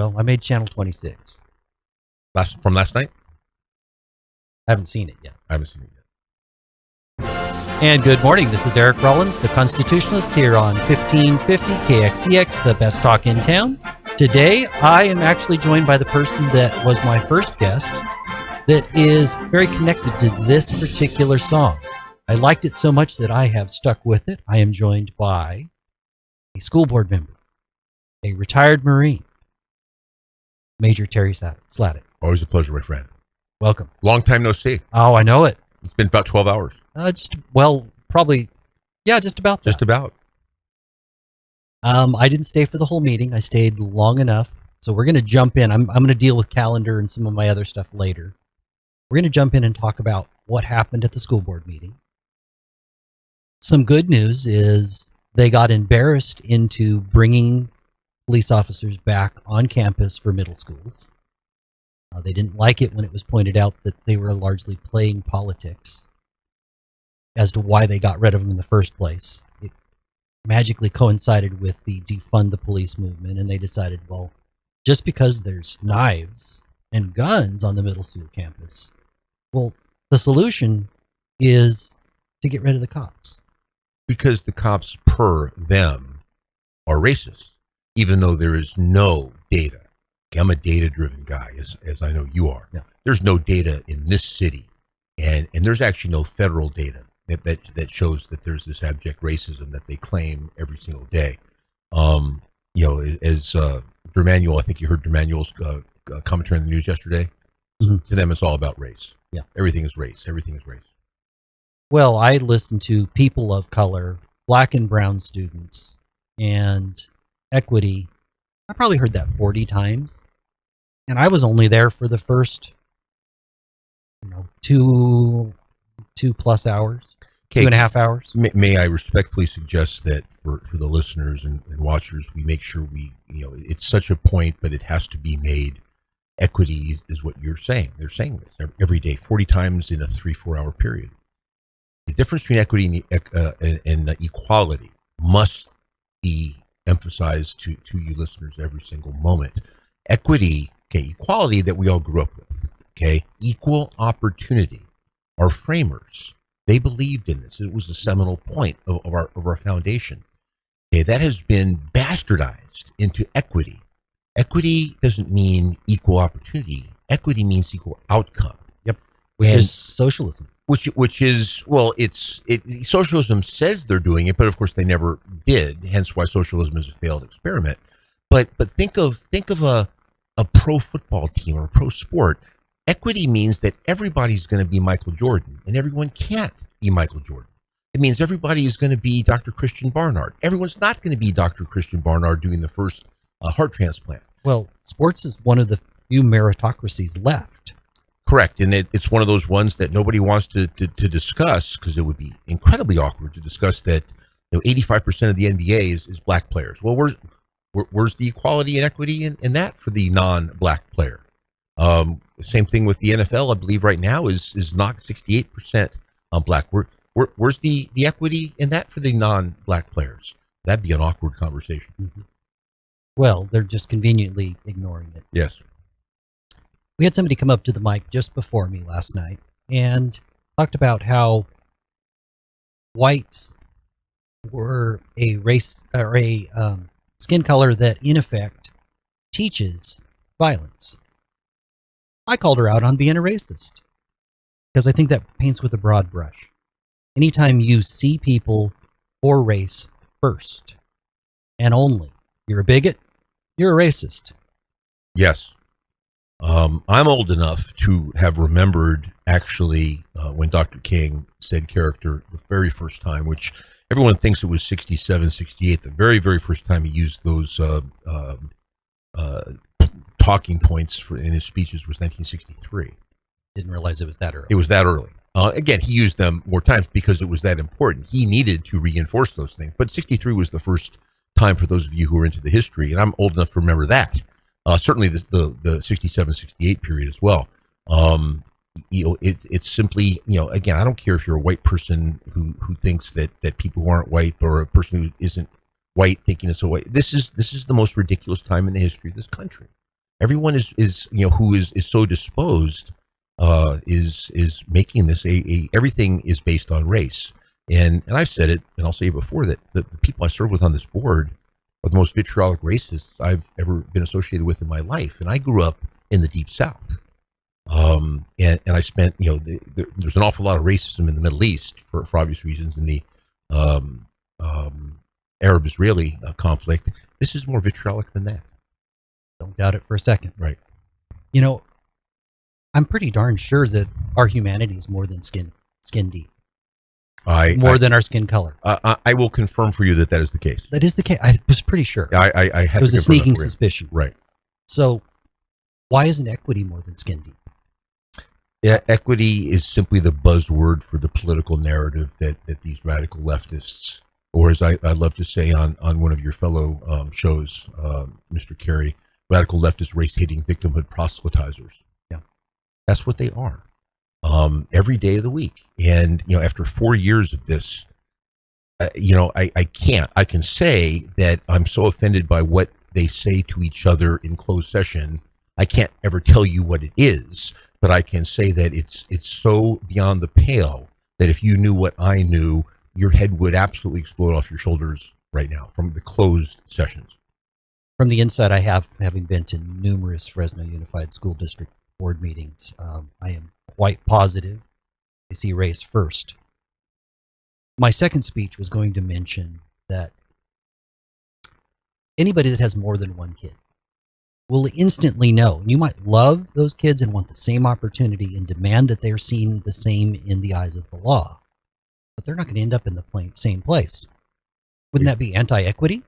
Well, I made Channel 26. From last night? I haven't seen it yet. I haven't seen it yet. And good morning. This is Eric Rollins, the Constitutionalist, here on 1550 KXEX, the best talk in town. Today, I am actually joined by the person that was my first guest that is very connected to this particular song. I liked it so much that I have stuck with it. I am joined by a school board member, a retired Marine, Major Terry Slatic. Always a pleasure, my friend. Welcome. Long time no see. Oh, I know it. It's been about 12 hours. Just about that. Just about. I didn't stay for the whole meeting. I stayed long enough. So we're going to jump in. I'm going to deal with calendar and some of my other stuff later. We're going to jump in and talk about what happened at the school board meeting. Some good news is they got embarrassed into bringing police officers back on campus for middle schools. They didn't like it when it was pointed out that they were largely playing politics as to why they got rid of them in the first place. It magically coincided with the defund the police movement, and they decided, well, just because there's knives and guns on the middle school campus, well, the solution is to get rid of the cops. Because the cops, per them, are racist, even though there is no data. I'm a data-driven guy, as I know you are. Yeah. There's no data in this city, and there's actually no federal data that shows that there's this abject racism that they claim every single day. As Dermanuel, I think you heard Dermanuel's commentary on the news yesterday. Mm-hmm. To them, it's all about race. Yeah, everything is race. Everything is race. Well, I listen to people of color, black and brown students, and equity. I probably heard that 40 times, and I was only there for the first, 2+ hours, Okay. 2.5 hours. May I respectfully suggest that for the listeners and watchers, we make sure it's such a point, but it has to be made. Equity is what you're saying. They're saying this every day, 40 times in a 3-4 hour period. The difference between equity and equality must be emphasized to you listeners every single moment. Equity, equality that we all grew up with, equal opportunity. Our framers, they believed in this. It was the seminal point of our foundation. That has been bastardized into equity. Equity doesn't mean equal opportunity. Equity means equal outcome. Yep, which is socialism. Which is, well, socialism says they're doing it, but of course they never did. Hence why socialism is a failed experiment. But think of a pro football team or a pro sport. Equity means that everybody's going to be Michael Jordan, and everyone can't be Michael Jordan. It means everybody is going to be Dr. Christian Barnard. Everyone's not going to be Dr. Christian Barnard doing the first heart transplant. Well, sports is one of the few meritocracies left. Correct, and it's one of those ones that nobody wants to discuss because it would be incredibly awkward to discuss that 85% of the NBA is black players. Well, where's the equality and equity in that for the non-black player? Same thing with the NFL. I believe right now is not 68% black. Where's the equity in that for the non-black players? That'd be an awkward conversation. Mm-hmm. Well, they're just conveniently ignoring it. Yes. We had somebody come up to the mic just before me last night and talked about how whites were a race or a skin color that, in effect, teaches violence. I called her out on being a racist because I think that paints with a broad brush. Anytime you see people for race first and only, you're a bigot, you're a racist. Yes. I'm old enough to have remembered actually when Dr. King said character the very first time, which everyone thinks it was 67, 68. The very, very first time he used those talking points in his speeches was 1963. Didn't realize it was that early. It was that early. Again, he used them more times because it was that important. He needed to reinforce those things. But 63 was the first time for those of you who are into the history, and I'm old enough to remember that. Certainly the 67, 68 period as well. It's simply, again, I don't care if you're a white person who thinks that people who aren't white, or a person who isn't white thinking it's a white. This is the most ridiculous time in the history of this country. Everyone is who is so disposed is making this a everything is based on race. And I've said it, and I'll say it before, that the people I serve with on this board are the most vitriolic racists I've ever been associated with in my life. And I grew up in the Deep South. And I spent, there's an awful lot of racism in the Middle East for obvious reasons in the Arab-Israeli conflict. This is more vitriolic than that. Don't doubt it for a second. Right. I'm pretty darn sure that our humanity is more than skin deep. More than our skin color. I will confirm for you that is the case. That is the case. I was pretty sure. I had it was a sneaking suspicion. Right. So, why isn't equity more than skin deep? Yeah, equity is simply the buzzword for the political narrative that these radical leftists, or as I love to say on one of your fellow shows, Mr. Carey, radical leftist race-hating victimhood proselytizers. Yeah, that's what they are. Every day of the week, and after 4 years of this, I can't. I can say that I'm so offended by what they say to each other in closed session. I can't ever tell you what it is, but I can say that it's so beyond the pale that if you knew what I knew, your head would absolutely explode off your shoulders right now from the closed sessions. From the inside, having been to numerous Fresno Unified School District board meetings, I am quite positive I see race first. My second speech was going to mention that anybody that has more than one kid will instantly know. You might love those kids and want the same opportunity and demand that they're seen the same in the eyes of the law, but they're not going to end up in the same place. Wouldn't that be anti-equity?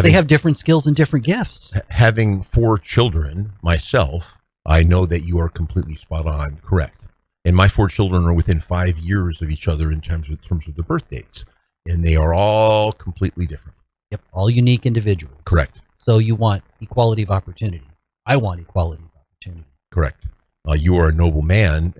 They have different skills and different gifts. Having 4 children myself, I know that you are completely spot on, correct. And my 4 children are within 5 years of each other in terms of the birth dates, and they are all completely different. Yep, all unique individuals. Correct. So you want equality of opportunity. I want equality of opportunity. Correct. You are a noble man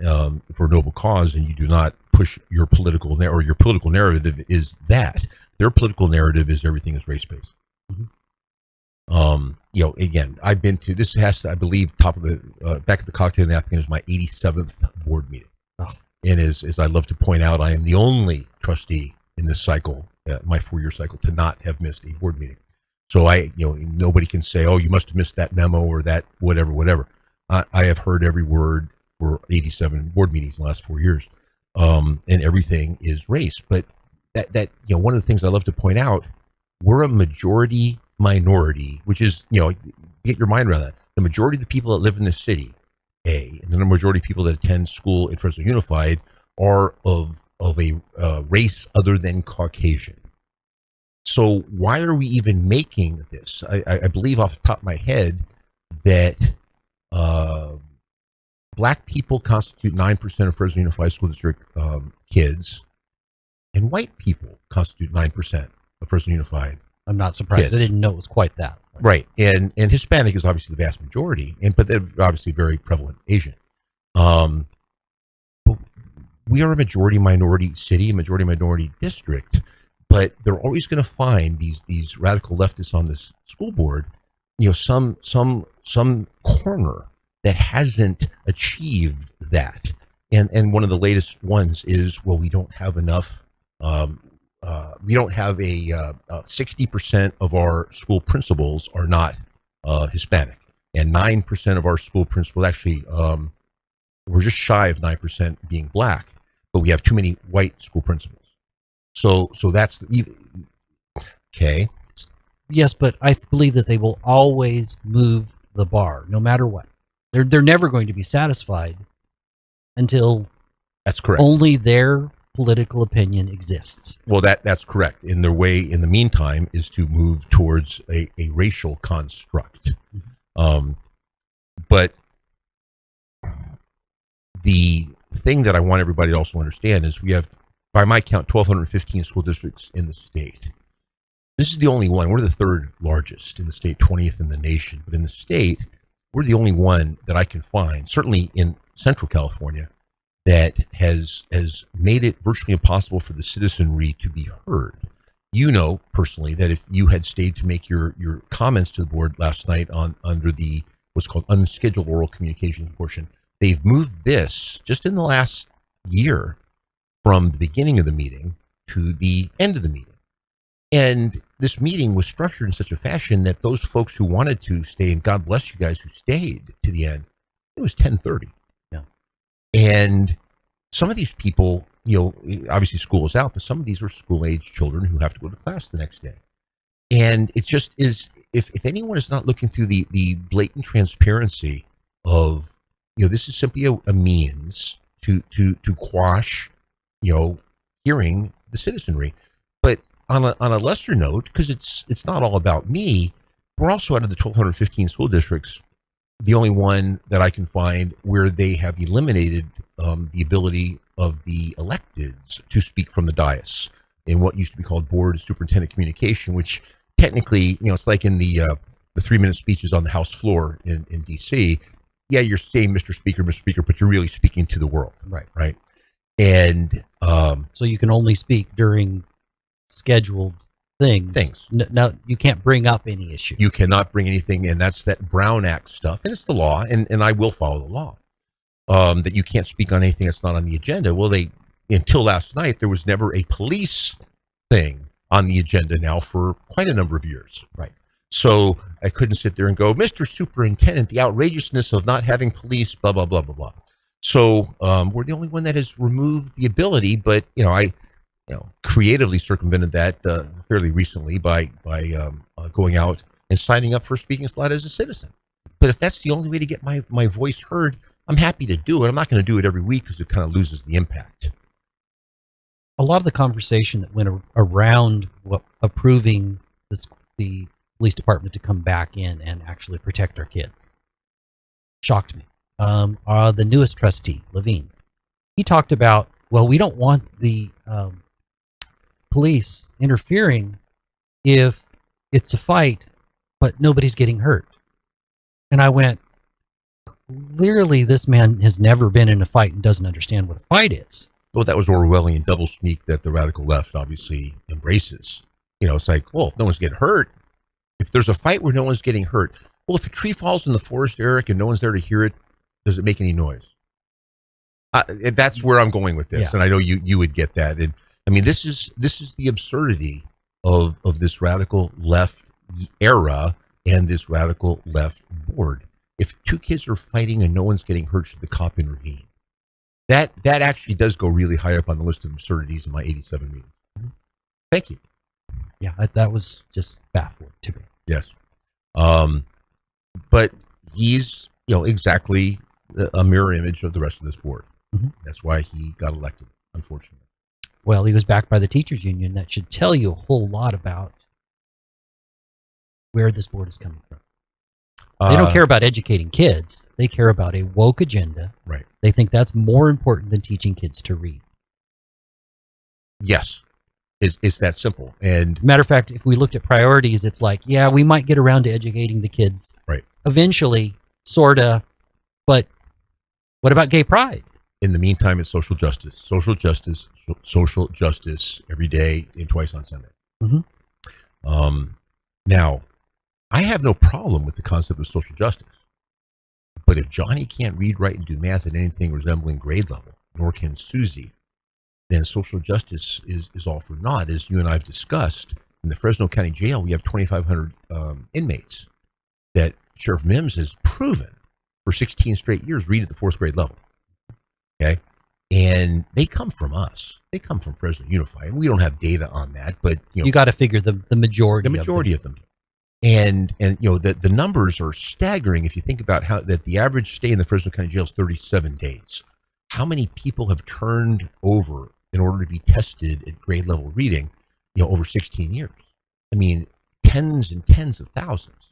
for a noble cause, and you do not push your political your political narrative is that. Their political narrative is everything is race-based. Mm-hmm. Again, I've been to this I believe back at the cocktail napkin is my 87th board meeting. Oh. And as I love to point out, I am the only trustee in this cycle, my 4-year cycle, to not have missed a board meeting. So nobody can say, oh, you must have missed that memo or that whatever. I have heard every word for 87 board meetings in the last 4 years, and everything is race. But that one of the things I love to point out, we're a majority minority, which is get your mind around that. The majority of the people that live in this city, and then the majority of people that attend school at Fresno Unified are of a race other than Caucasian. So why are we even making this? I believe off the top of my head that black people constitute 9% of Fresno Unified School District kids, and white people constitute 9% of Fresno Unified. I'm not surprised. Kids. I didn't know it was quite that. Right, and Hispanic is obviously the vast majority, but they're obviously very prevalent Asian. But we are a majority minority city, a majority minority district. But they're always going to find these radical leftists on this school board, some corner that hasn't achieved that. And one of the latest ones is, well, we don't have enough. We don't have 60% of our school principals are not Hispanic, and 9% of our school principals actually we're just shy of 9% being black, but we have too many white school principals. So that's okay. Yes, but I believe that they will always move the bar, no matter what. They're never going to be satisfied until that's correct. Only their political opinion exists. Well, that's correct. And their way, in the meantime, is to move towards a racial construct. Mm-hmm. But the thing that I want everybody to also understand is we have, by my count, 1,215 school districts in the state. This is the only one. We're the 3rd largest in the state, 20th in the nation. But in the state, we're the only one that I can find, certainly in Central California, that has made it virtually impossible for the citizenry to be heard. You know personally that if you had stayed to make your comments to the board last night under the what's called unscheduled oral communications portion. They've moved this just in the last year from the beginning of the meeting to the end of the meeting. And this meeting was structured in such a fashion that those folks who wanted to stay, and God bless you guys who stayed to the end, it was 10:30. Yeah. And some of these people, obviously school is out, but some of these are school-age children who have to go to class the next day. And it just is, if anyone is not looking through the blatant transparency of, this is simply a means to quash, hearing the citizenry. But on a lesser note, because it's not all about me, we're also out of the 1,215 school districts, the only one that I can find where they have eliminated the ability of the electeds to speak from the dais in what used to be called board superintendent communication, which technically, it's like in the 3-minute speeches on the House floor in D.C. Yeah, you're saying Mr. Speaker, but you're really speaking to the world. Right. And so you can only speak during scheduled things. No, you can't bring up any issue. You cannot bring anything, and that's that Brown Act stuff, and it's the law, and I will follow the law, that you can't speak on anything that's not on the agenda. Well, until last night, there was never a police thing on the agenda now for quite a number of years. Right. So I couldn't sit there and go, Mr. Superintendent, the outrageousness of not having police, blah, blah, blah, blah, blah. So we're the only one that has removed the ability, but, I creatively circumvented that fairly recently by going out and signing up for a speaking slot as a citizen. But if that's the only way to get my voice heard, I'm happy to do it. I'm not going to do it every week because it kind of loses the impact. A lot of the conversation that went around approving the police department to come back in and actually protect our kids shocked me. The newest trustee, Levine, he talked about, well, we don't want the police interfering if it's a fight, but nobody's getting hurt. And I went, clearly this man has never been in a fight and doesn't understand what a fight is. Well, that was Orwellian doublespeak that the radical left obviously embraces. It's like, well, if no one's getting hurt, if there's a fight where no one's getting hurt, well, if a tree falls in the forest, Eric, and no one's there to hear it, does it make any noise? That's where I'm going with this, yeah. And I know you would get that. And I mean, this is the absurdity of this radical left era and this radical left board. If two kids are fighting and no one's getting hurt, should the cop intervene? That actually does go really high up on the list of absurdities in my 87 meetings. Mm-hmm. Thank you. Yeah, that was just baffling to me. Yes. But he's, exactly a mirror image of the rest of this board. Mm-hmm. That's why he got elected, unfortunately. Well, he was backed by the teachers union. That should tell you a whole lot about where this board is coming from. They don't care about educating kids. They care about a woke agenda. Right. They think that's more important than teaching kids to read. Yes. It's that simple. And matter of fact, if we looked at priorities, it's like, yeah, we might get around to educating the kids. Right. Eventually, sorta. But what about gay pride? In the meantime, it's social justice. Social justice every day and twice on Sunday. Mm-hmm. Now, I have no problem with the concept of social justice. But if Johnny can't read, write, and do math at anything resembling grade level, nor can Susie, then social justice is all for naught. As you and I have discussed, in the Fresno County Jail, we have 2,500 inmates that Sheriff Mims has proven for 16 straight years read at the 4th grade level. Okay? And they come from us. They come from Fresno Unified. And we don't have data on that, but you got to figure the majority. The majority of them. And the numbers are staggering if you think about how that the average stay in the Fresno County Jail is 37 days. How many people have turned over in order to be tested at grade level reading, over 16 years? I mean, tens and tens of thousands.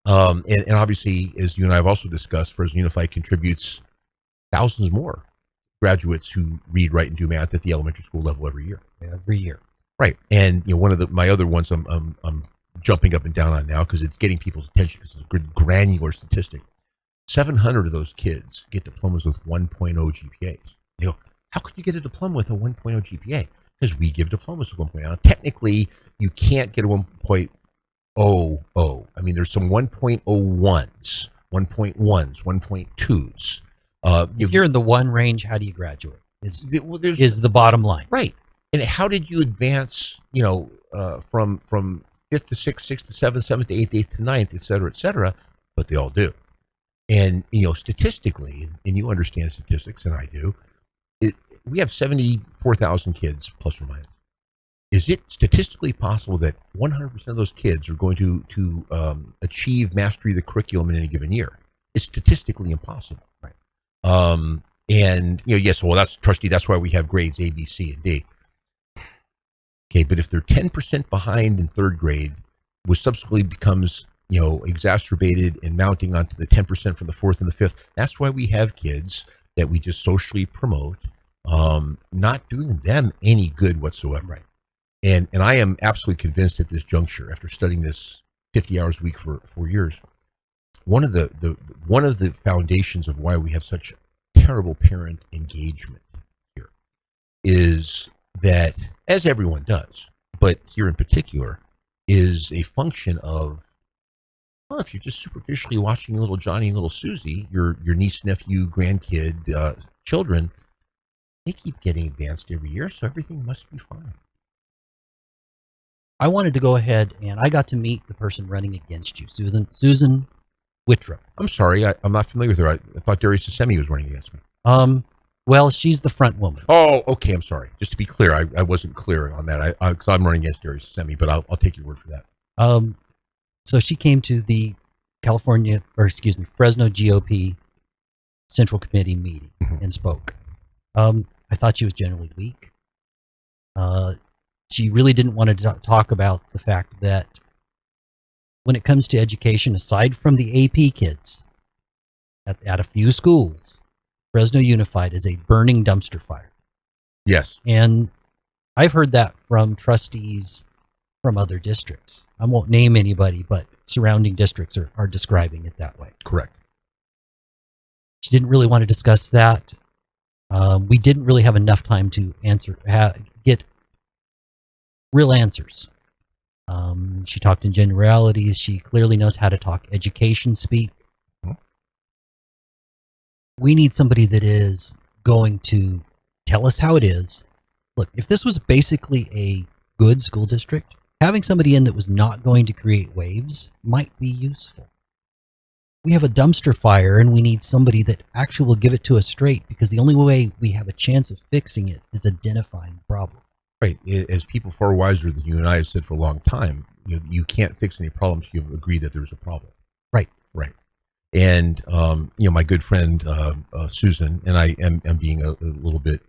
And obviously, as you and I have also discussed, Fresno Unified contributes thousands more graduates who read, write, and do math at the elementary school level every year. Every year. Right. And one of my other ones I'm jumping up and down on now because it's getting people's attention because it's a good granular statistic. 700 of those kids get diplomas with 1.0 GPAs. They go, how could you get a diploma with a 1.0 GPA? Because we give diplomas with 1.0. Now, technically, you can't get a 1.00. I mean, there's some 1.01s, 1.1s, 1.2s. If you're in the one range, how do you graduate? Well, Is the bottom line. right. And how did you advance, from fifth to sixth, sixth to seventh, seventh to eighth, eighth to ninth, et cetera, but they all do. And, statistically, and you understand statistics, and I do, we have 74,000 kids, plus or minus. Is it statistically possible that 100% of those kids are going to achieve mastery of the curriculum in any given year? It's statistically impossible. Right. And, yes, well, that's trustee. That's why we have grades A, B, C, and D. Okay, but if they're 10% behind in third grade, which subsequently becomes, exacerbated and mounting onto the 10% from the fourth and the fifth, that's why we have kids that we just socially promote, not doing them any good whatsoever. Right. And I am absolutely convinced at this juncture, after studying this 50 hours a week for 4 years, one of the foundations of why we have such terrible parent engagement here is that, as everyone does, but here in particular, is a function of, well, if you're just superficially watching little Johnny and little Susie, your niece, nephew, grandkid, children, they keep getting advanced every year, so everything must be fine. I wanted to go ahead, and I got to meet the person running against you, Susan Whitrup. I'm sorry, I'm not familiar with her. I thought Darius Sesemi was running against me. Well, she's the front woman. Oh, okay, I'm sorry. Just to be clear, I wasn't clear on that. Because I'm running against Darius Sesemi, but I'll take your word for that. So she came to the Fresno GOP Central Committee meeting and spoke. I thought she was generally weak. She really didn't want to talk about the fact that when it comes to education, aside from the AP kids, at a few schools, Fresno Unified is a burning dumpster fire. Yes. And I've heard that from trustees from other districts. I won't name anybody, but surrounding districts are describing it that way. Correct. She didn't really want to discuss that. We didn't really have enough time to get real answers. She talked in generalities. She clearly knows how to talk education speak. We need somebody that is going to tell us how it is. Look, if this was basically a good school district, having somebody in that was not going to create waves might be useful. We have a dumpster fire, and we need somebody that actually will give it to us straight, because the only way we have a chance of fixing it is identifying the problem. Right. As people far wiser than you and I have said for a long time, you can't fix any problems if you agree that there's a problem. Right. Right. And, my good friend, Susan, and I am being a little bit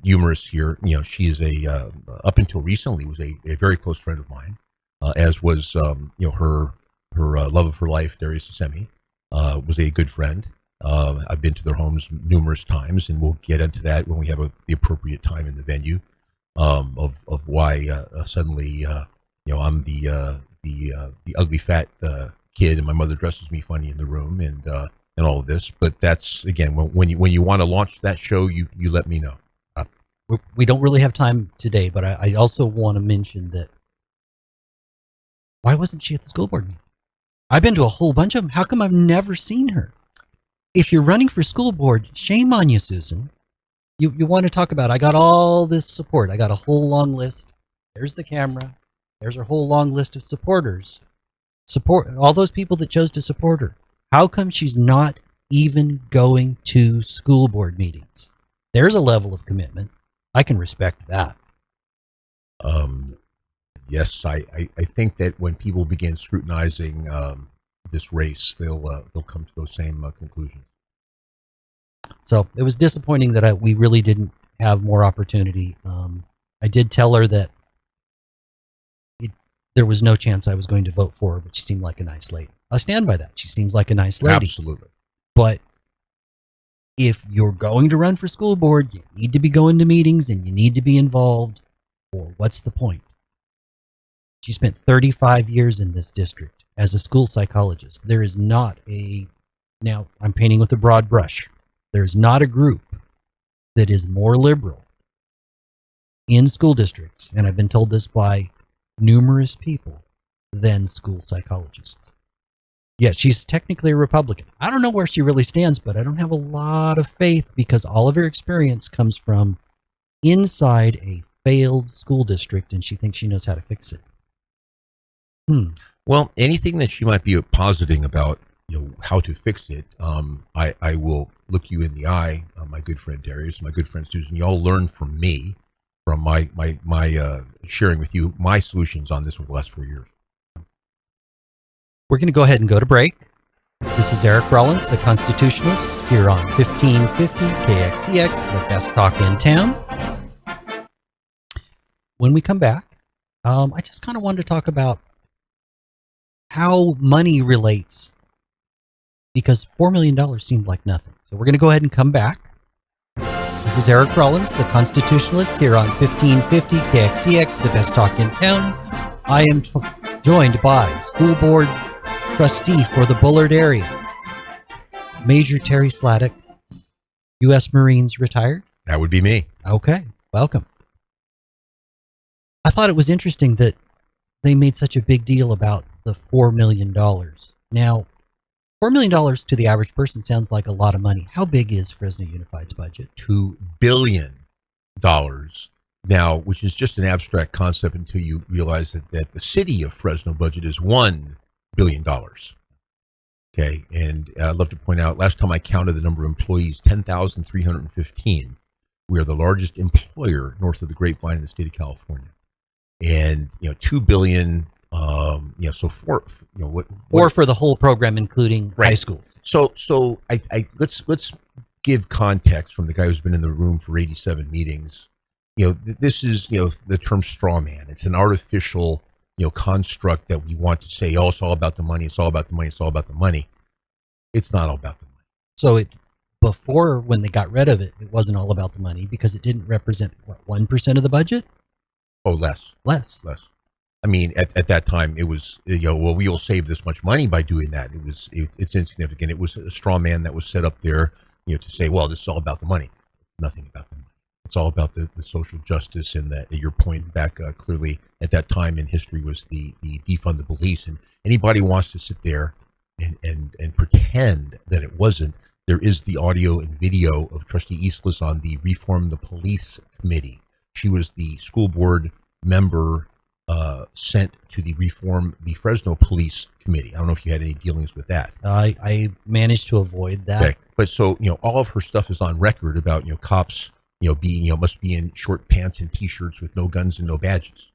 humorous here. She is up until recently was a very close friend of mine, as was, her love of her life, Darius Sesemi, was a good friend. I've been to their homes numerous times, and we'll get into that when we have the appropriate time in the venue, of why suddenly, I'm the ugly fat kid, and my mother dresses me funny in the room, and all of this. But that's, again, when you want to launch that show, you let me know. We don't really have time today, but I also want to mention that, why wasn't she at the school board meeting? I've been to a whole bunch of them. How come I've never seen her? If you're running for school board, shame on you, Susan. You want to talk about, I got all this support. I got a whole long list. There's the camera. There's her whole long list of supporters. Support all those people that chose to support her. How come she's not even going to school board meetings? There's a level of commitment. I can respect that. Yes, I think that when people begin scrutinizing this race, they'll come to those same conclusions. So it was disappointing that we really didn't have more opportunity. I did tell her that there was no chance I was going to vote for her, but she seemed like a nice lady. I stand by that. She seems like a nice lady. Absolutely. But if you're going to run for school board, you need to be going to meetings and you need to be involved, or what's the point? She spent 35 years in this district as a school psychologist. There is not now I'm painting with a broad brush, there's not a group that is more liberal in school districts, and I've been told this by numerous people, than school psychologists. Yeah, she's technically a Republican. I don't know where she really stands, but I don't have a lot of faith because all of her experience comes from inside a failed school district, and she thinks she knows how to fix it. Well, anything that she might be positing about, how to fix it, I will look you in the eye, my good friend Darius, my good friend Susan. You all learn from me, from my sharing with you my solutions on this over the last 4 years. We're going to go ahead and go to break. This is Eric Rollins, the Constitutionalist, here on 1550 KXEX, the best talk in town. When we come back, I just kind of wanted to talk about how money relates, because $4 million seemed like nothing. So we're going to go ahead and come back. This is Eric Rollins, the Constitutionalist, here on 1550 KXEX, the best talk in town. I am joined by School Board Trustee for the Bullard area, Major Terry Slatic, U.S. Marines retired. That would be me. Okay, welcome. I thought it was interesting that they made such a big deal about the $4 million. Now, $4 million to the average person sounds like a lot of money. How big is Fresno Unified's budget? $2 billion now, which is just an abstract concept until you realize that the city of Fresno budget is $1 billion. Okay, and I'd love to point out, last time I counted the number of employees, 10,315. We are the largest employer north of the Grapevine in the state of California. And, $2 billion, so or for the whole program, including high schools. So let's give context from the guy who's been in the room for 87 meetings. This is, the term straw man. It's an artificial, construct that we want to say, oh, it's all about the money. It's all about the money. It's all about the money. It's not all about the money. So before, when they got rid of it, it wasn't all about the money because it didn't represent, 1% of the budget? Oh, less. I mean, at that time, it was, well, we will save this much money by doing that. It's insignificant. It was a straw man that was set up there, to say, well, this is all about the money. Nothing about the money. It's all about the social justice, and that your point back clearly at that time in history was the defund the police. And anybody who wants to sit there and pretend that it wasn't, there is the audio and video of Trustee Eastlis on the Reform the Police Committee. She was the school board member sent to the Reform the Fresno Police Committee. I don't know if you had any dealings with that. I managed to avoid that. Okay. But so, all of her stuff is on record about, cops, being, must be in short pants and T-shirts with no guns and no badges.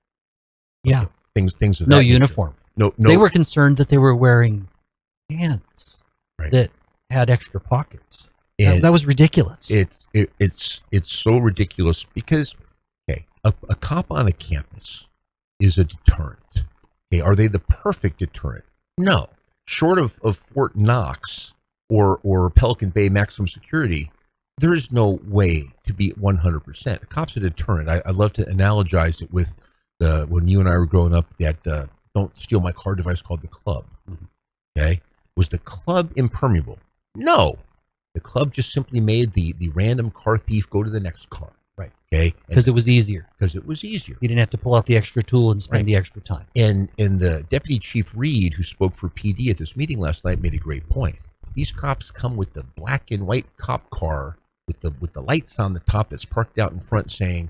Yeah. Things of no that uniform. No. They were concerned that they were wearing pants that had extra pockets. That was ridiculous. It's so ridiculous because, a cop on a campus is a deterrent. Okay, are they the perfect deterrent? No. Short of Fort Knox or Pelican Bay maximum security, there is no way to be 100%. A cop's a deterrent. I love to analogize it with when you and I were growing up, that don't steal my car device called the club. Okay? Was the club impermeable? No. The club just simply made the random car thief go to the next car. Right. Okay. Because it was easier. Because it was easier. You didn't have to pull out the extra tool and spend the extra time. And the Deputy Chief Reed, who spoke for PD at this meeting last night, made a great point. These cops come with the black and white cop car with the lights on the top that's parked out in front saying,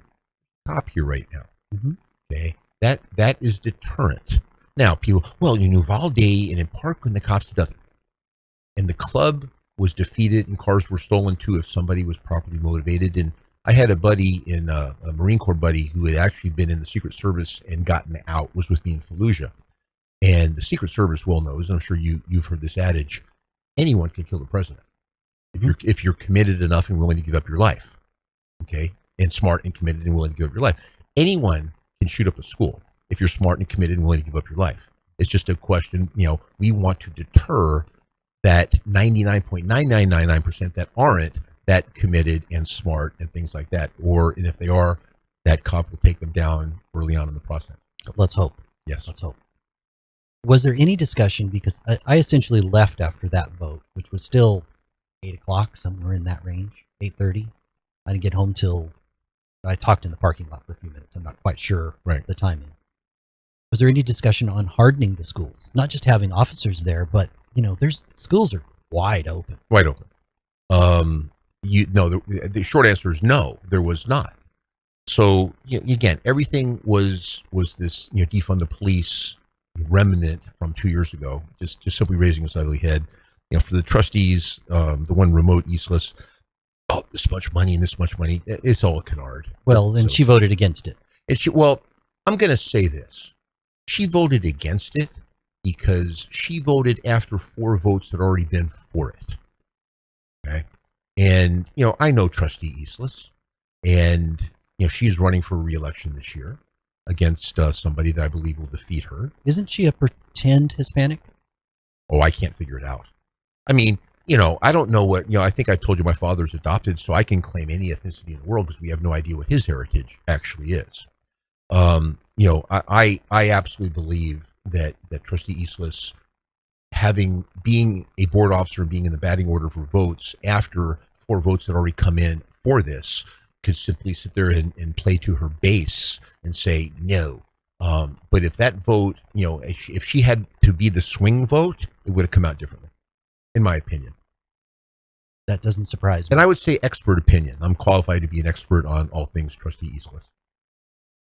cop here right now. Mm-hmm. Okay. That is deterrent. Now, people, well, in Uvalde and in Parkland, the cops did nothing. And the club was defeated and cars were stolen too if somebody was properly motivated. And I had a buddy a Marine Corps buddy who had actually been in the Secret Service and gotten out, was with me in Fallujah. And the Secret Service well knows, and I'm sure you've heard this adage, anyone can kill the president if you're committed enough and willing to give up your life. Okay? And smart and committed and willing to give up your life. Anyone can shoot up a school if you're smart and committed and willing to give up your life. It's just a question, we want to deter that 99.9999% that aren't that committed and smart and things like that. And if they are, that cop will take them down early on in the process. Let's hope. Yes. Let's hope. Was there any discussion, because I essentially left after that vote, which was still 8 o'clock, somewhere in that range, 8:30. I didn't get home till I talked in the parking lot for a few minutes. I'm not quite sure the timing. Was there any discussion on hardening the schools? Not just having officers there, but there's schools are wide open. Wide open. The short answer is no, there was not. So again, everything was this defund the police remnant from 2 years ago, just simply raising its ugly head. For the trustees, the one remote Eastless, this much money and this much money, it's all a canard. Well, and she voted against it. I'm going to say this. She voted against it because she voted after 4 votes had already been for it. Okay. And, I know Trustee Eastless, and, she's running for re-election this year against somebody that I believe will defeat her. Isn't she a pretend Hispanic? Oh, I can't figure it out. I mean, I don't know what, I think I told you my father's adopted, so I can claim any ethnicity in the world because we have no idea what his heritage actually is. I absolutely believe that Trustee Eastless, being a board officer and being in the batting order for votes after 4 votes had already come in for this, could simply sit there and play to her base and say no. But if that vote, if she had to be the swing vote, it would have come out differently, in my opinion. That doesn't surprise me. And I would say expert opinion. I'm qualified to be an expert on all things Trustee Eastless.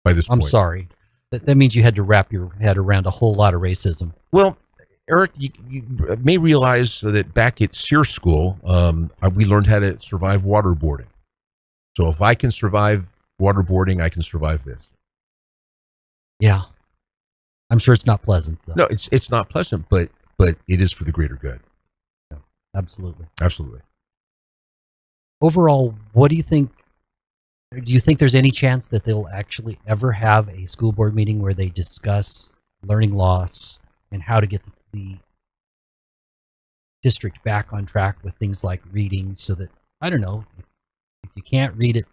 By this point. I'm sorry. That means you had to wrap your head around a whole lot of racism. Well, Eric, you may realize that back at SEER school, we learned how to survive waterboarding. So if I can survive waterboarding, I can survive this. Yeah. I'm sure it's not pleasant, though. No, it's not pleasant, but it is for the greater good. Yeah, absolutely. Absolutely. Overall, what do you think? Do you think there's any chance that they'll actually ever have a school board meeting where they discuss learning loss and how to get the district back on track with things like reading, so that, I don't know, if you can't read at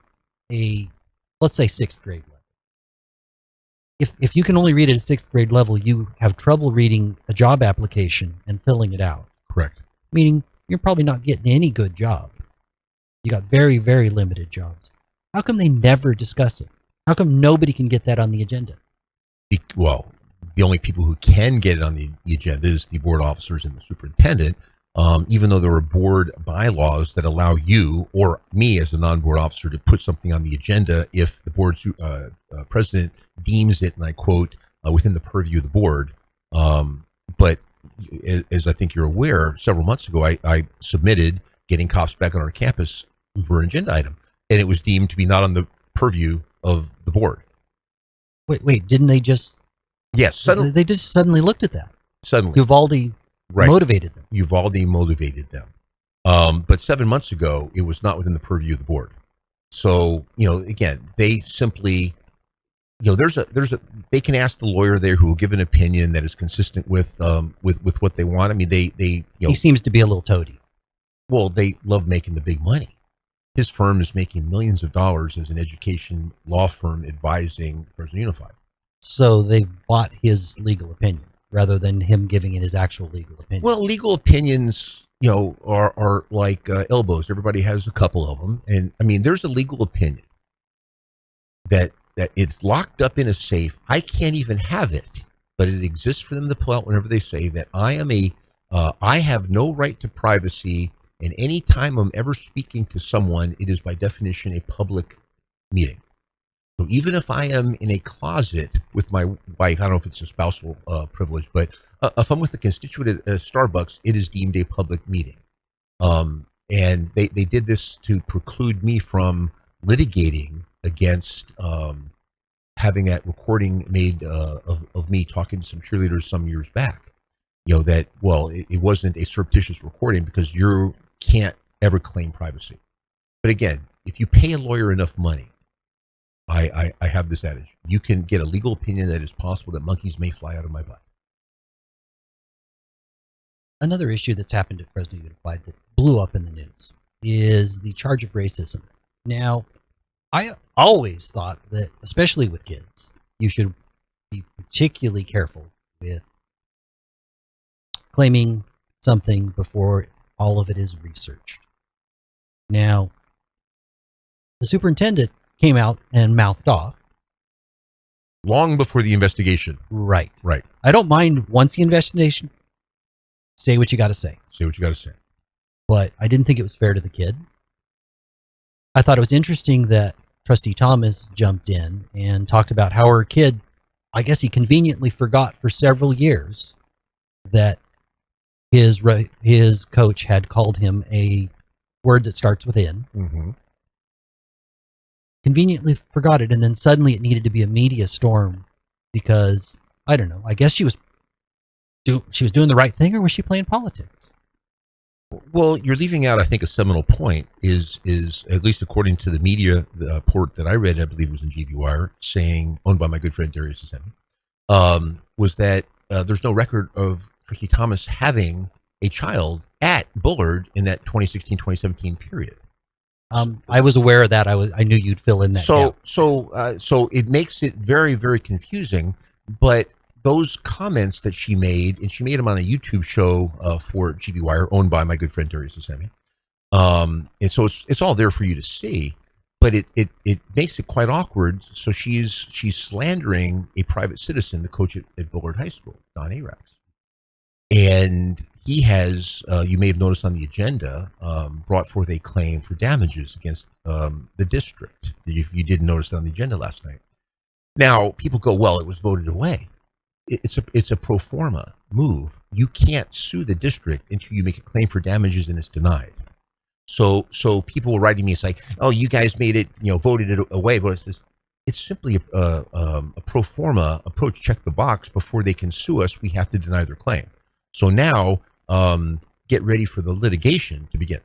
let's say 6th grade level. If you can only read at a 6th grade level, you have trouble reading a job application and filling it out. Correct. Meaning you're probably not getting any good job. You got very, very limited jobs. How come they never discuss it? How come nobody can get that on the agenda? Well, the only people who can get it on the agenda is the board officers and the superintendent, even though there are board bylaws that allow you or me as a non-board officer to put something on the agenda if the board president deems it, and I quote, within the purview of the board. But as I think you're aware, several months ago, I submitted getting cops back on our campus for an agenda item, and it was deemed to be not on the purview of the board. Wait, didn't they just... Yes. They just suddenly looked at that. Suddenly. Uvalde motivated them. Uvalde motivated them. But 7 months ago, it was not within the purview of the board. So, again, they simply, they can ask the lawyer there who will give an opinion that is consistent with what they want. I mean, he seems to be a little toady. Well, they love making the big money. His firm is making millions of dollars as an education law firm advising Fresno Unified. So they bought his legal opinion rather than him giving it his actual legal opinion. Well, legal opinions, are like elbows. Everybody has a couple of them. And I mean, there's a legal opinion that it's locked up in a safe. I can't even have it, but it exists for them to pull out whenever they say that I have no right to privacy. And any time I'm ever speaking to someone, it is by definition a public meeting. So even if I am in a closet with my wife, I don't know if it's a spousal privilege, but if I'm with a constituent at Starbucks, it is deemed a public meeting. And they did this to preclude me from litigating against having that recording made of me talking to some cheerleaders some years back. It wasn't a surreptitious recording because you can't ever claim privacy. But again, if you pay a lawyer enough money, I have this adage, you can get a legal opinion that it's possible that monkeys may fly out of my butt. Another issue that's happened at Fresno Unified that blew up in the news is the charge of racism. Now, I always thought that, especially with kids, you should be particularly careful with claiming something before all of it is researched. Now, the superintendent came out and mouthed off. Long before the investigation. Right. Right. I don't mind once the investigation say what you got to say. Say what you got to say. But I didn't think it was fair to the kid. I thought it was interesting that Trustee Thomas jumped in and talked about how her kid, I guess he conveniently forgot for several years that his coach had called him a word that starts with N. Mm-hmm. Conveniently forgot it, and then suddenly it needed to be a media storm because, I don't know, I guess she was doing the right thing, or was she playing politics? Well, you're leaving out, I think, a seminal point is at least according to the media report that I read, I believe it was in GV Wire, saying, owned by my good friend Darius Assemi, was that there's no record of Trustee Thomas having a child at Bullard in that 2016-2017 period. I was aware of that. I knew you'd fill in that gap. So it makes it very, very confusing. But those comments that she made, and she made them on a YouTube show for GV Wire, owned by my good friend Darius Assemi. And so it's all there for you to see. But it makes it quite awkward. So she's slandering a private citizen, the coach at Bullard High School, Don Arax. And he has, you may have noticed on the agenda, brought forth a claim for damages against the district. If you didn't notice it on the agenda last night. Now, people go, well, it was voted away. It's a pro forma move. You can't sue the district until you make a claim for damages and it's denied. So people were writing me, it's like, oh, you guys made it, voted it away. But it's simply a pro forma approach. Check the box before they can sue us. We have to deny their claim. So now, get ready for the litigation to begin.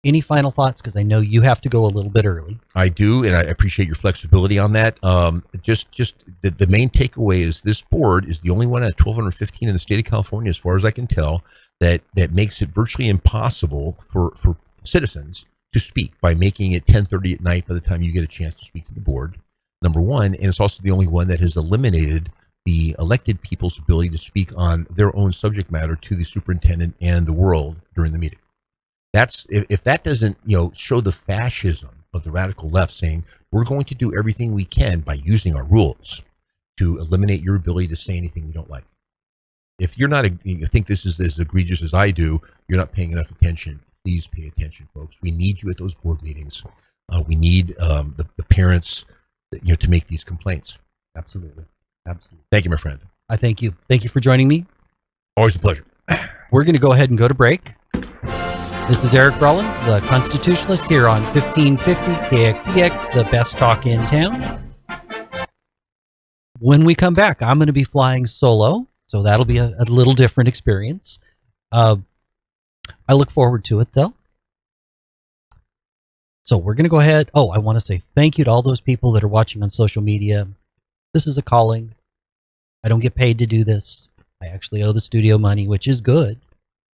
Any final thoughts? Because I know you have to go a little bit early. I do, and I appreciate your flexibility on that. Just the main takeaway is this board is the only one at 1,215 in the state of California, as far as I can tell, that makes it virtually impossible for citizens to speak by making it 10:30 at night by the time you get a chance to speak to the board, number one. And it's also the only one that has eliminated the elected people's ability to speak on their own subject matter to the superintendent and the world during the meeting. That's if that doesn't show the fascism of the radical left saying we're going to do everything we can by using our rules to eliminate your ability to say anything we don't like. If you're not, you think this is as egregious as I do, you're not paying enough attention. Please pay attention, folks. We need you at those board meetings. We need the parents, to make these complaints. Absolutely. Absolutely. Thank you, my friend. I thank you. Thank you for joining me. Always a pleasure. We're going to go ahead and go to break. This is Eric Rollins, the Constitutionalist, here on 1550 KXEX, the best talk in town. When we come back, I'm going to be flying solo, so that'll be a little different experience. I look forward to it, though. So we're going to go ahead. Oh, I want to say thank you to all those people that are watching on social media. This is a calling. I don't get paid to do this. I actually owe the studio money, which is good.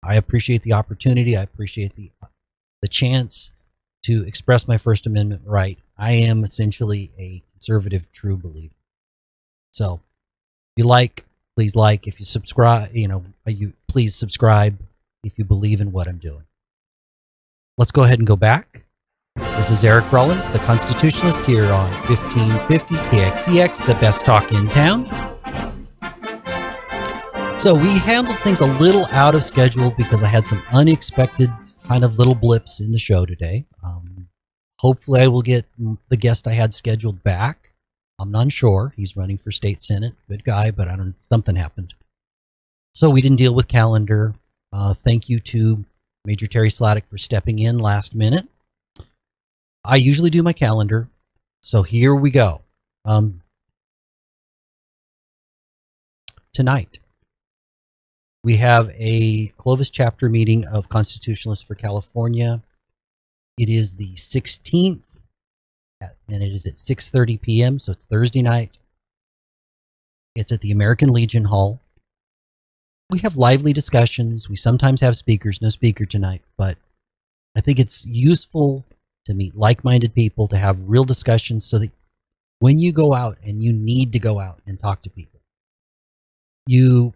I appreciate the opportunity. I appreciate the chance to express my First Amendment right. I am essentially a conservative true believer. So if you please like. If you subscribe, please subscribe if you believe in what I'm doing. Let's go ahead and go back. This is Eric Rollins, the Constitutionalist, here on 1550 KXEX, the best talk in town. So we handled things a little out of schedule because I had some unexpected kind of little blips in the show today. Hopefully I will get the guest I had scheduled back. I'm not sure. He's running for state senate. Good guy, but something happened. So we didn't deal with calendar. Thank you to Major Terry Slatic for stepping in last minute. I usually do my calendar, so here we go. Tonight, we have a Clovis chapter meeting of Constitutionalists for California. It is the 16th, and it is at 6:30 p.m., so it's Thursday night. It's at the American Legion Hall. We have lively discussions. We sometimes have speakers. No speaker tonight, but I think it's useful to meet like-minded people, to have real discussions so that when you go out, and you need to go out and talk to people, you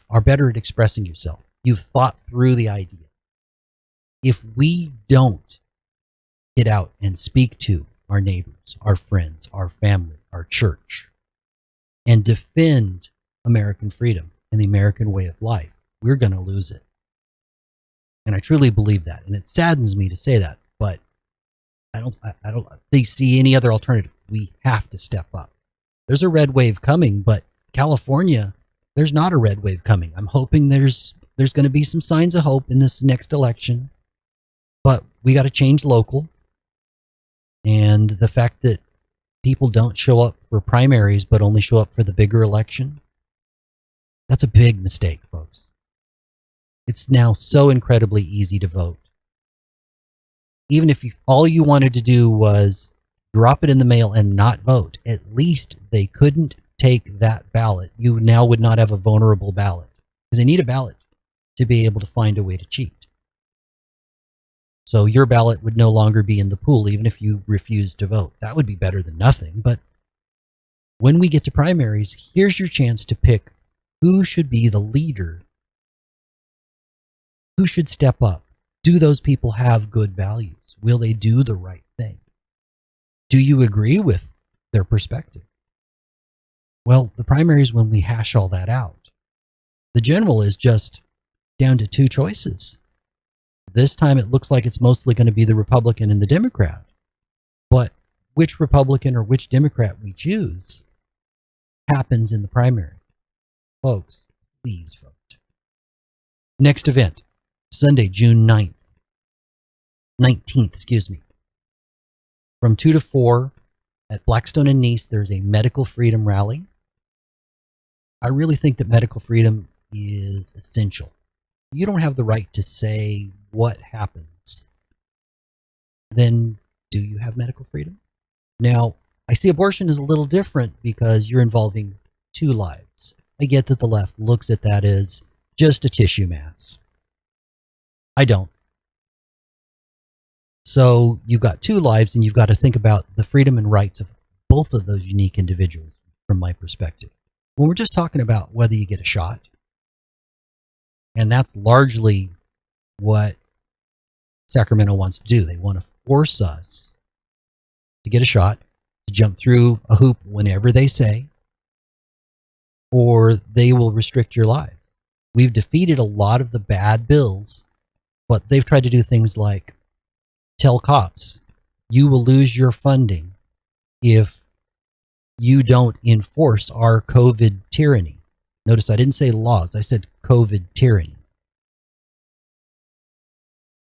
are better at expressing yourself. You've thought through the idea. If we don't get out and speak to our neighbors, our friends, our family, our church, and defend American freedom and the American way of life, we're going to lose it. And I truly believe that. And it saddens me to say that, but I don't see any other alternative. We have to step up. There's a red wave coming, but California, there's not a red wave coming. I'm hoping there's going to be some signs of hope in this next election, but we got to change local. And the fact that people don't show up for primaries but only show up for the bigger election, that's a big mistake, folks. It's now so incredibly easy to vote. Even if all you wanted to do was drop it in the mail and not vote, at least they couldn't take that ballot. You now would not have a vulnerable ballot because they need a ballot to be able to find a way to cheat. So your ballot would no longer be in the pool even if you refused to vote. That would be better than nothing. But when we get to primaries, here's your chance to pick who should be the leader, who should step up. Do those people have good values? Will they do the right thing? Do you agree with their perspective? Well, the primary is when we hash all that out. The general is just down to two choices. This time it looks like it's mostly going to be the Republican and the Democrat. But which Republican or which Democrat we choose happens in the primary. Folks, please vote. Next event, Sunday, June 19th, From 2 to 4 at Blackstone and Nice, there's a medical freedom rally. I really think that medical freedom is essential. You don't have the right to say what happens. Then do you have medical freedom? Now, I see abortion is a little different because you're involving two lives. I get that the left looks at that as just a tissue mass. I don't. So you've got two lives, and you've got to think about the freedom and rights of both of those unique individuals from my perspective. When we're just talking about whether you get a shot, and that's largely what Sacramento wants to do. They want to force us to get a shot, to jump through a hoop whenever they say, or they will restrict your lives. We've defeated a lot of the bad bills, but they've tried to do things like tell cops, you will lose your funding if you don't enforce our COVID tyranny. Notice I didn't say laws, I said COVID tyranny.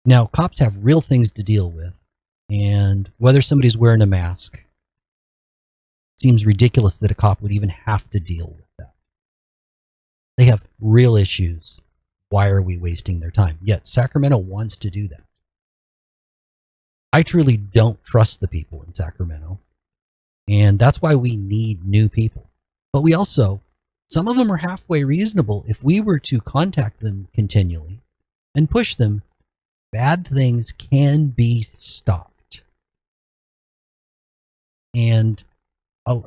Now, cops have real things to deal with, and whether somebody's wearing a mask, seems ridiculous that a cop would even have to deal with that. They have real issues. Why are we wasting their time? Yet Sacramento wants to do that. I truly don't trust the people in Sacramento, and that's why we need new people. But we also, some of them are halfway reasonable. If we were to contact them continually and push them, bad things can be stopped. And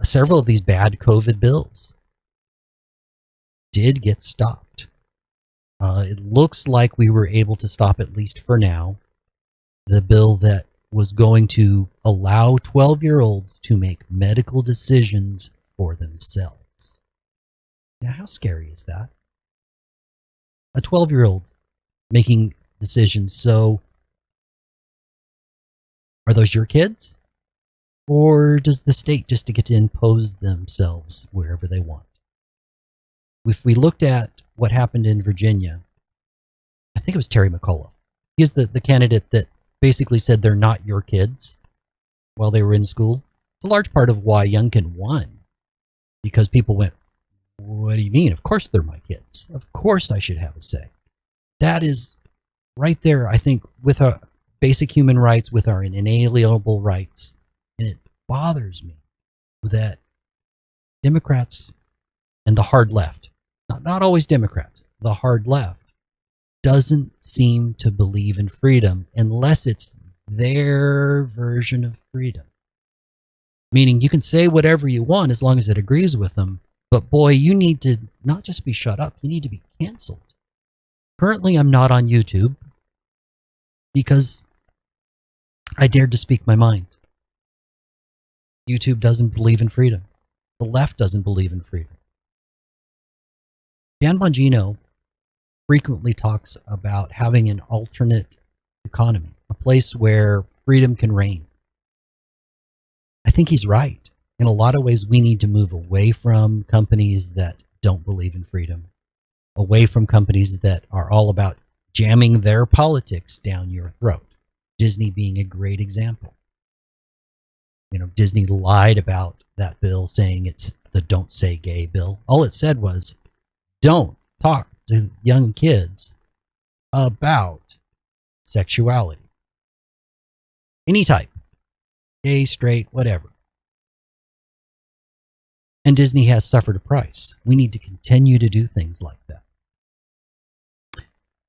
several of these bad COVID bills did get stopped. It looks like we were able to stop, at least for now, the bill that was going to allow 12-year-olds to make medical decisions for themselves. Now, how scary is that? A 12-year-old making decisions. So, are those your kids? Or does the state just get to impose themselves wherever they want? If we looked at what happened in Virginia, I think it was Terry McAuliffe. He's the candidate that basically said they're not your kids while they were in school. It's a large part of why Youngkin won, because people went, what do you mean? Of course they're my kids. Of course I should have a say. That is right there, I think, with our basic human rights, with our inalienable rights. And it bothers me that Democrats and the hard left, not always Democrats, the hard left, doesn't seem to believe in freedom unless it's their version of freedom. Meaning you can say whatever you want as long as it agrees with them, but boy, you need to not just be shut up, you need to be canceled. Currently, I'm not on YouTube because I dared to speak my mind. YouTube doesn't believe in freedom. The left doesn't believe in freedom. Dan Bongino frequently talks about having an alternate economy, a place where freedom can reign. I think he's right. In a lot of ways, we need to move away from companies that don't believe in freedom, away from companies that are all about jamming their politics down your throat. Disney being a great example. You know, Disney lied about that bill, saying it's the Don't Say Gay bill. All it said was, don't talk to young kids about sexuality. Any type. Gay, straight, whatever. And Disney has suffered a price. We need to continue to do things like that.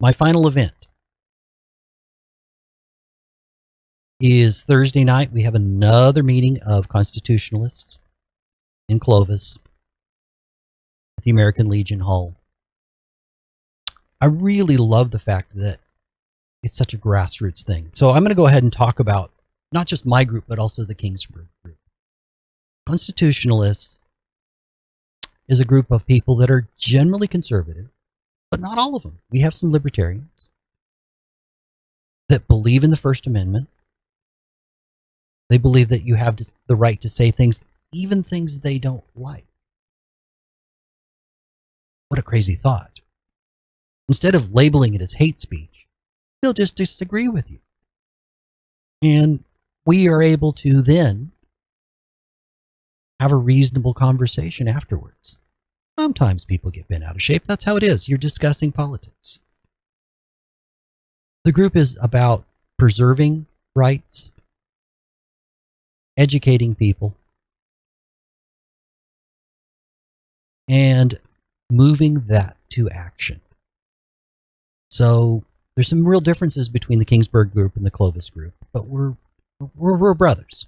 My final event is Thursday night. We have another meeting of constitutionalists in Clovis at the American Legion Hall. I really love the fact that it's such a grassroots thing. So I'm going to go ahead and talk about not just my group, but also the Kingsburg group. Constitutionalists is a group of people that are generally conservative, but not all of them. We have some libertarians that believe in the First Amendment. They believe that you have the right to say things, even things they don't like. What a crazy thought. Instead of labeling it as hate speech, they'll just disagree with you. And we are able to then have a reasonable conversation afterwards. Sometimes people get bent out of shape. That's how it is. You're discussing politics. The group is about preserving rights, educating people, and moving that to action. So there's some real differences between the Kingsburg group and the Clovis group, but we're brothers.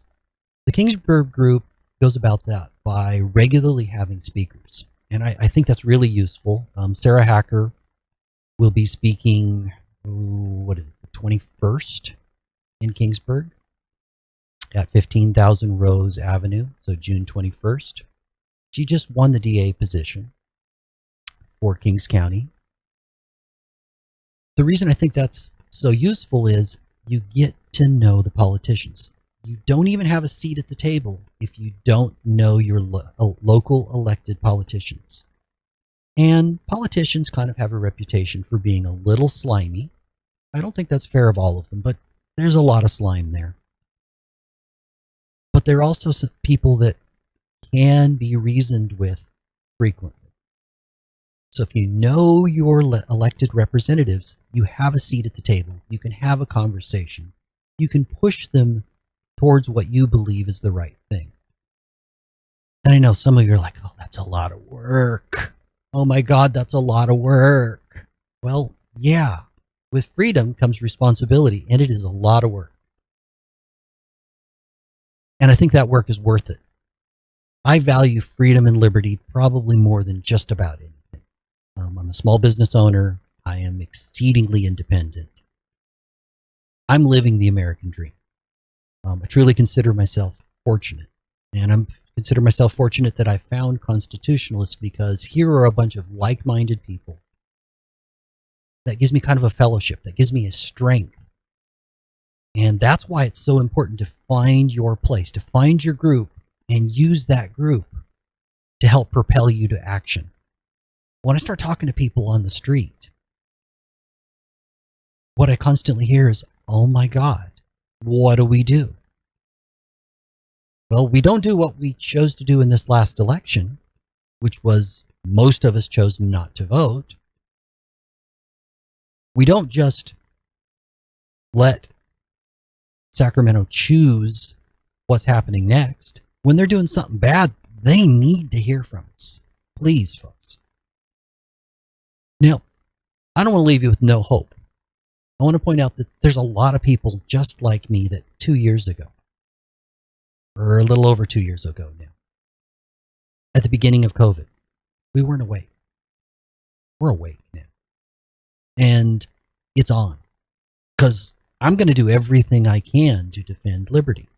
The Kingsburg group goes about that by regularly having speakers, and I think that's really useful. Sarah Hacker will be speaking, the 21st in Kingsburg at 15,000 Rose Avenue, so June 21st. She just won the DA position for Kings County. The reason I think that's so useful is you get to know the politicians. You don't even have a seat at the table if you don't know your local elected politicians. And politicians kind of have a reputation for being a little slimy. I don't think that's fair of all of them, but there's a lot of slime there. But there are also some people that can be reasoned with frequently. So if you know your elected representatives, you have a seat at the table. You can have a conversation. You can push them towards what you believe is the right thing. And I know some of you are like, oh, that's a lot of work. Oh my God, that's a lot of work. Well, yeah, with freedom comes responsibility, and it is a lot of work. And I think that work is worth it. I value freedom and liberty probably more than just about anything. I'm a small business owner. I am exceedingly independent. I'm living the American dream. I truly consider myself fortunate. And I consider myself fortunate that I found constitutionalists, because here are a bunch of like-minded people. That gives me kind of a fellowship. That gives me a strength. And that's why it's so important to find your place, to find your group, and use that group to help propel you to action. When I start talking to people on the street, what I constantly hear is, oh my God, what do we do? Well, we don't do what we chose to do in this last election, which was most of us chose not to vote. We don't just let Sacramento choose what's happening next. When they're doing something bad, they need to hear from us. Please, folks. Now, I don't want to leave you with no hope. I want to point out that there's a lot of people just like me that 2 years ago, or a little over 2 years ago now, at the beginning of COVID, we weren't awake. We're awake now. And it's on. Because I'm going to do everything I can to defend liberty.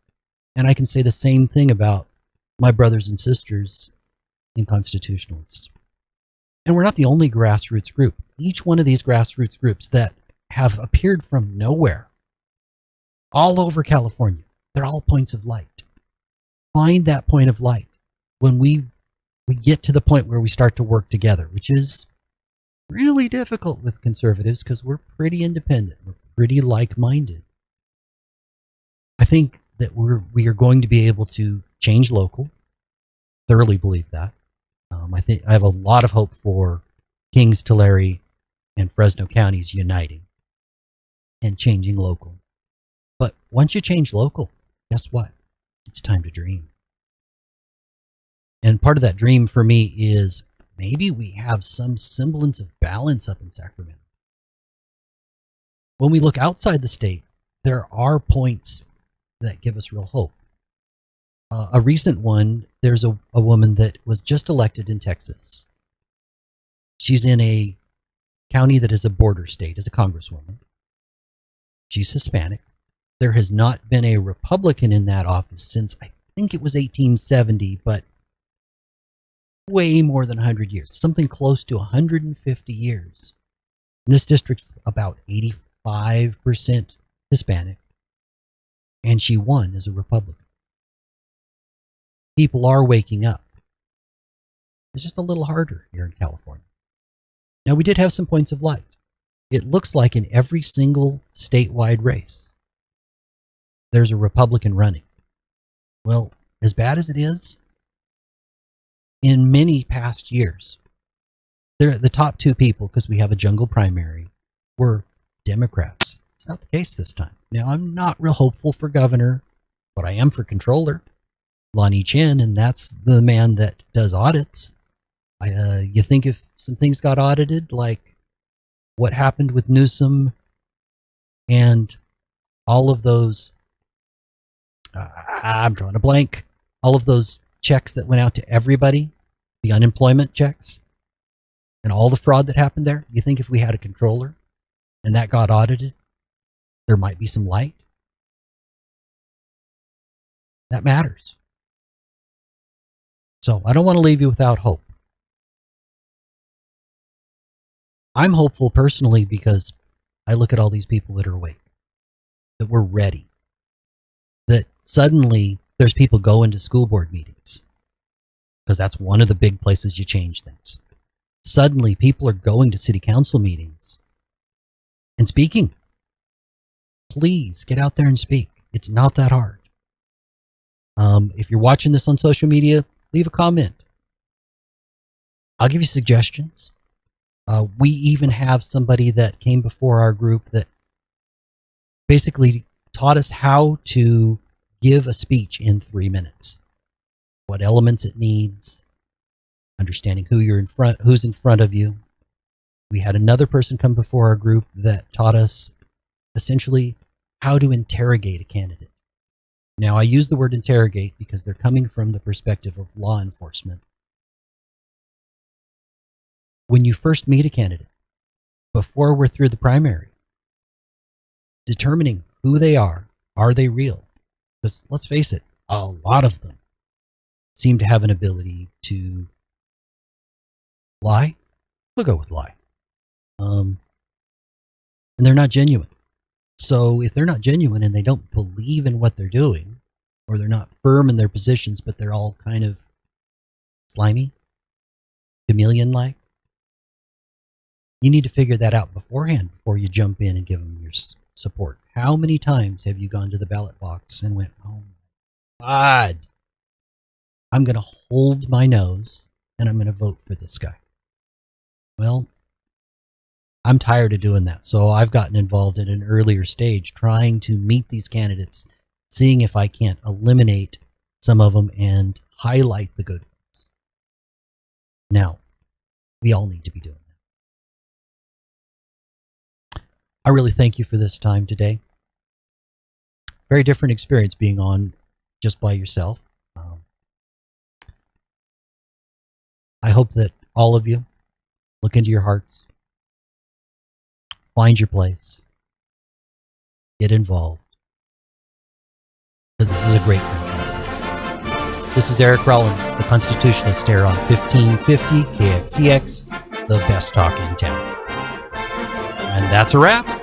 And I can say the same thing about my brothers and sisters in constitutionalists. And we're not the only grassroots group. Each one of these grassroots groups that have appeared from nowhere, all over California, they're all points of light. Find that point of light when we get to the point where we start to work together, which is really difficult with conservatives because we're pretty independent. We're pretty like-minded. I think that we are going to be able to change local. Thoroughly believe that. I have a lot of hope for Kings, Tulare, and Fresno counties uniting and changing local. But once you change local, guess what? It's time to dream. And part of that dream for me is maybe we have some semblance of balance up in Sacramento. When we look outside the state, there are points that give us real hope. A recent one, there's a woman that was just elected in Texas. She's in a county that is a border state as a congresswoman. She's Hispanic. There has not been a Republican in that office since I think it was 1870, but way more than 100 years, something close to 150 years. And this district's about 85% Hispanic, and she won as a Republican. People are waking up. It's just a little harder here in California. Now, we did have some points of light. It looks like in every single statewide race, there's a Republican running. Well, as bad as it is, in many past years, the top two people, because we have a jungle primary, were Democrats. It's not the case this time. Now, I'm not real hopeful for governor, but I am for controller, Lonnie Chin, and that's the man that does audits. You think if some things got audited, like what happened with Newsom and all of those, I'm drawing a blank, all of those checks that went out to everybody, the unemployment checks, and all the fraud that happened there, you think if we had a controller and that got audited, there might be some light? That matters. So I don't want to leave you without hope. I'm hopeful personally because I look at all these people that are awake, that we're ready, that suddenly there's people going to school board meetings because that's one of the big places you change things. Suddenly people are going to city council meetings and speaking. Please get out there and speak. It's not that hard. If you're watching this on social media, leave a comment. I'll give you suggestions. We even have somebody that came before our group that basically taught us how to give a speech in 3 minutes. What elements it needs, understanding who's in front of you. We had another person come before our group that taught us essentially how to interrogate a candidate. Now, I use the word interrogate because they're coming from the perspective of law enforcement. When you first meet a candidate, before we're through the primary, determining who they are they real? Because let's face it, a lot of them seem to have an ability to lie. We'll go with lie. And they're not genuine. So if they're not genuine and they don't believe in what they're doing, or they're not firm in their positions, but they're all kind of slimy, chameleon-like, you need to figure that out beforehand before you jump in and give them your support. How many times have you gone to the ballot box and went, oh my God, I'm going to hold my nose and I'm going to vote for this guy? Well, I'm tired of doing that. So I've gotten involved at an earlier stage trying to meet these candidates, seeing if I can't eliminate some of them and highlight the good ones. Now, we all need to be doing that. I really thank you for this time today. Very different experience being on just by yourself. I hope that all of you look into your hearts, find your place, get involved, because this is a great country. This is Eric Rollins, the Constitutionalist here on 1550 KXCX the best talk in town. And that's a wrap.